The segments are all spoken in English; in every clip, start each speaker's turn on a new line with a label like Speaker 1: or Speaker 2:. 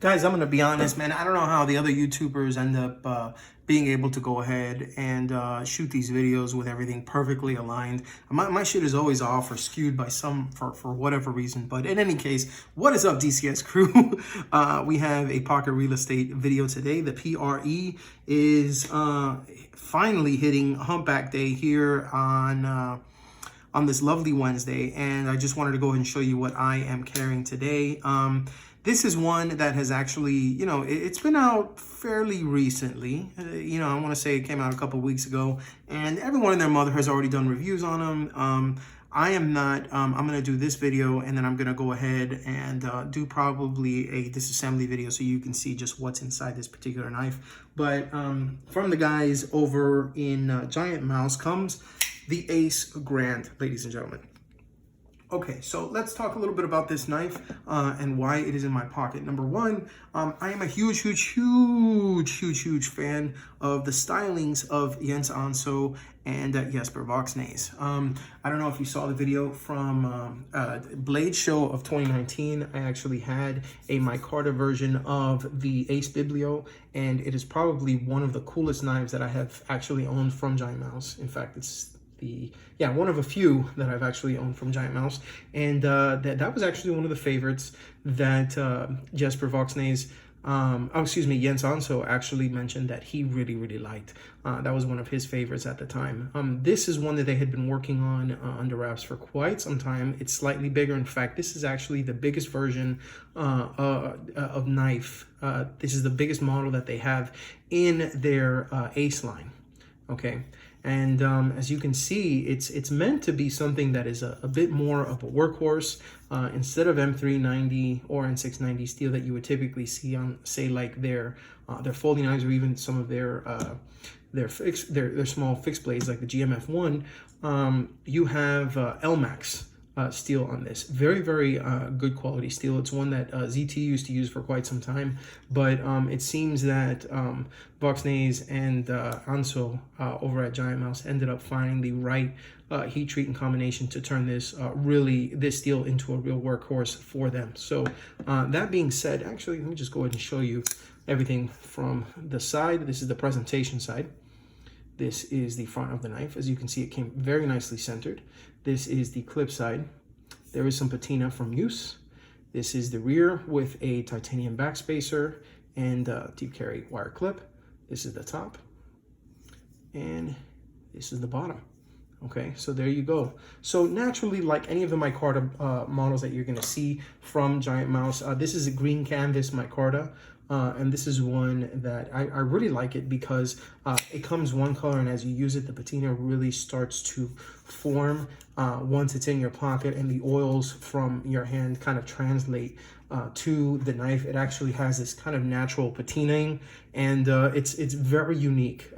Speaker 1: Guys, I'm going to be honest, man. I don't know how the other YouTubers end up being able to go ahead and shoot these videos with everything perfectly aligned. My shit is always off or skewed by for whatever reason. But in any case, what is up, DCS crew? We have a pocket real estate video today. The PRE is finally hitting humpback day here on this lovely Wednesday, and I just wanted to go ahead and show you what I am carrying today. This is one that has actually, it's been out fairly recently. I want to say it came out a couple weeks ago, and everyone and their mother has already done reviews on them. I am not. I'm going to do this video, and then I'm going to go ahead and do probably a disassembly video so you can see just what's inside this particular knife. But from the guys over in GiantMouse comes the Ace Grand, ladies and gentlemen. Okay, so let's talk a little bit about this knife and why it is in my pocket. Number one, I am a huge fan of the stylings of Jens Anso and Jesper. I don't know if you saw the video from Blade Show of 2019. I actually had a Micarta version of the Ace Biblio, and it is probably one of the coolest knives that I have actually owned from GiantMouse. In fact, it's one of a few that I've actually owned from GiantMouse, and that was actually one of the favorites that Jesper Jens Anso actually mentioned that he really liked. That was one of his favorites at the time. This is one that they had been working on under wraps for quite some time. It's slightly bigger. In fact, this is actually the biggest version of knife. This is the biggest model that they have in their Ace line. Okay. And as you can see, it's meant to be something that is a bit more of a workhorse instead of M390 or N690 steel that you would typically see on, say, like their folding knives, or even some of their small fixed blades like the GMF1. You have ELMAX steel on this. Very good quality steel. It's one that ZT used to use for quite some time, but it seems that Voxnays and Anso over at GiantMouse ended up finding the right heat treat and combination to turn this steel into a real workhorse for them. So that being said, actually, let me just go ahead and show you everything from the side. This is the presentation side. This is the front of the knife. As you can see, it came very nicely centered. This is the clip side. There is some patina from use. This is the rear with a titanium backspacer and deep carry wire clip. This is the top. And this is the bottom. Okay, so there you go. So naturally, like any of the Micarta models that you're gonna see from GiantMouse, this is a green canvas Micarta. And this is one that I really like it because it comes one color, and as you use it, the patina really starts to form once it's in your pocket, and the oils from your hand kind of translate to the knife. It actually has this kind of natural patinaing, and it's very unique.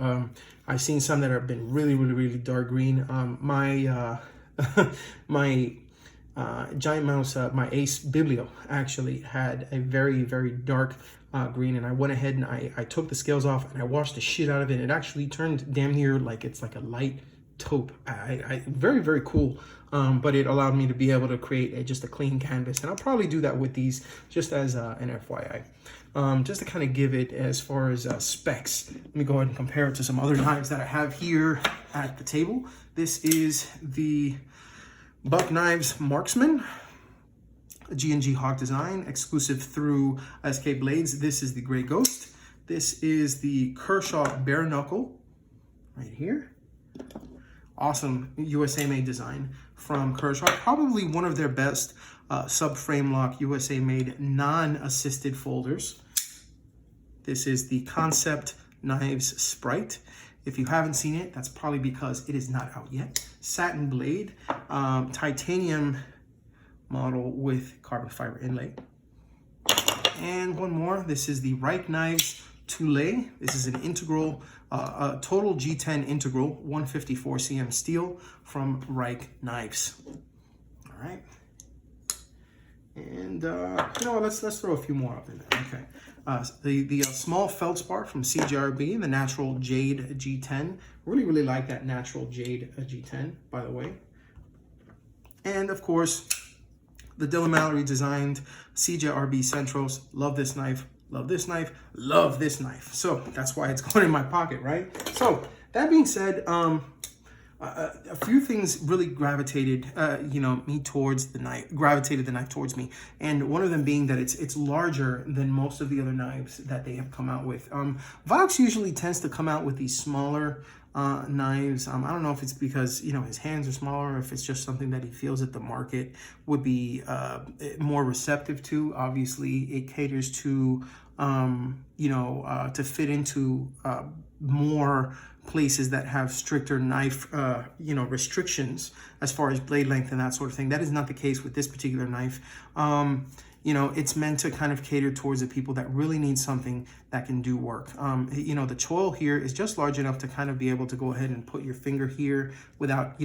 Speaker 1: I've seen some that have been really dark green. My GiantMouse, my Ace Biblio actually had a very dark green, and I went ahead and I took the scales off and I washed the shit out of it. It actually turned damn near like it's like a light taupe. Very cool. But it allowed me to be able to create just a clean canvas, and I'll probably do that with these just as an FYI. Just to kind of give it as far as specs. Let me go ahead and compare it to some other knives that I have here at the table. This is the Buck Knives Marksman, a G&G Hawk design, exclusive through SK Blades. This is the Gray Ghost. This is the Kershaw Bare Knuckle, right here. Awesome USA made design from Kershaw. Probably one of their best subframe lock USA made non-assisted folders. This is the Concept Knives Sprite. If you haven't seen it, that's probably because it is not out yet. Satin blade, titanium model with carbon fiber inlay. And one more, this is the Reich Knives Tule. This is an integral, total G10 integral 154 cm steel from Reich Knives. All right. And let's throw a few more up in there. Okay. The small feldspar from CGRB, the natural Jade G10. Really like that natural Jade G10, by the way. And of course, the Dylan Mallory designed CJRB Centros. Love this knife, love this knife, love this knife. So that's why it's going in my pocket, right? So that being said, a few things really gravitated, me towards the knife, gravitated the knife towards me. And one of them being that it's larger than most of the other knives that they have come out with. Vox usually tends to come out with these smaller knives. I don't know if it's because, his hands are smaller, or if it's just something that he feels that the market would be more receptive to. Obviously, it caters to, to fit into more places that have stricter knife, restrictions as far as blade length and that sort of thing. That is not the case with this particular knife. It's meant to kind of cater towards the people that really need something that can do work. The choil here is just large enough to kind of be able to go ahead and put your finger here without,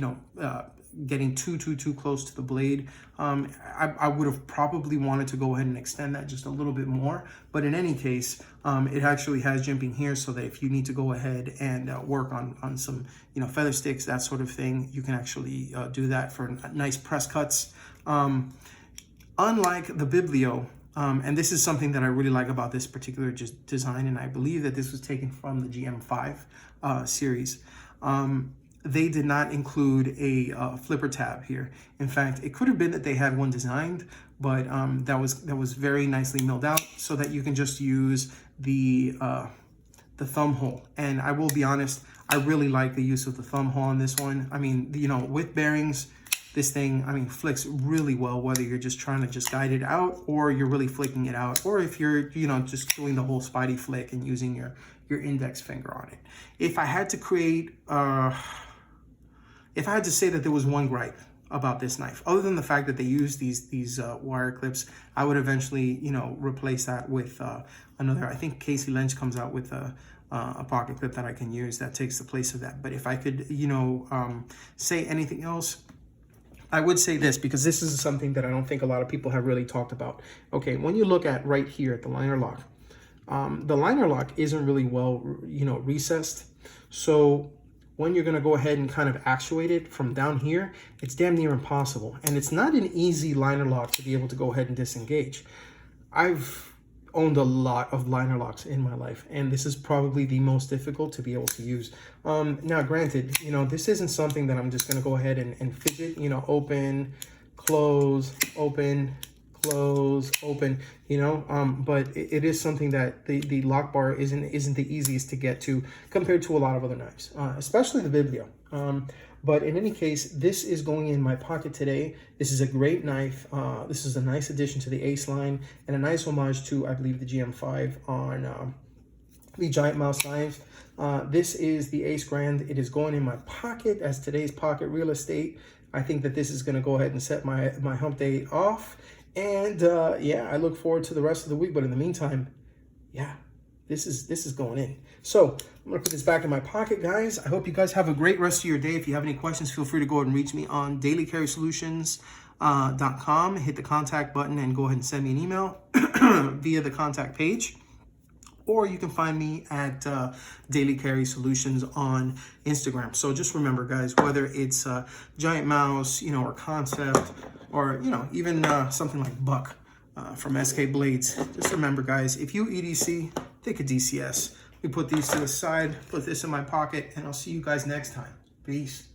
Speaker 1: getting too close to the blade. I would have probably wanted to go ahead and extend that just a little bit more, but in any case, it actually has jimping here, so that if you need to go ahead and work on some feather sticks, that sort of thing, you can actually do that for nice press cuts. Unlike the Biblio, and this is something that I really like about this particular design, and I believe that this was taken from the GM5 series. They did not include a flipper tab here. In fact, it could have been that they had one designed, but that was very nicely milled out so that you can just use the thumb hole. And I will be honest, I really like the use of the thumb hole on this one. I mean, with bearings, this thing, flicks really well, whether you're just trying to just guide it out, or you're really flicking it out, or if you're, just doing the whole Spidey flick and using your index finger on it. If I had to create, if I had to say that there was one gripe about this knife, other than the fact that they use these wire clips, I would eventually, replace that with another. I think Casey Lynch comes out with a pocket clip that I can use that takes the place of that. But if I could, say anything else, I would say this, because this is something that I don't think a lot of people have really talked about. Okay, when you look at right here at the liner lock, the liner lock isn't really well, recessed. So when you're going to go ahead and kind of actuate it from down here, it's damn near impossible. And it's not an easy liner lock to be able to go ahead and disengage. I've owned a lot of liner locks in my life, and this is probably the most difficult to be able to use. Now, granted, this isn't something that I'm just going to go ahead and fidget, open, close, open, close, open, but it is something that the lock bar isn't the easiest to get to compared to a lot of other knives, especially the Biblio. But in any case, this is going in my pocket today. This is a great knife. This is a nice addition to the Ace line, and a nice homage to, I believe, the GM5 on the GiantMouse knives. This is the Ace Grand. It is going in my pocket as today's pocket real estate. I think that this is going to go ahead and set my hump day off. And yeah, I look forward to the rest of the week. But in the meantime, yeah, this is going in. So I'm gonna put this back in my pocket, guys. I hope you guys have a great rest of your day. If you have any questions, feel free to go ahead and reach me on dailycarrysolutions.com. Hit the contact button and go ahead and send me an email via the contact page. Or you can find me at Daily Carry Solutions on Instagram. So just remember, guys, whether it's GiantMouse, or Concept, or even something like Buck from SK Blades, just remember, guys, if you EDC, take a DCS. We put these to the side, put this in my pocket, and I'll see you guys next time. Peace.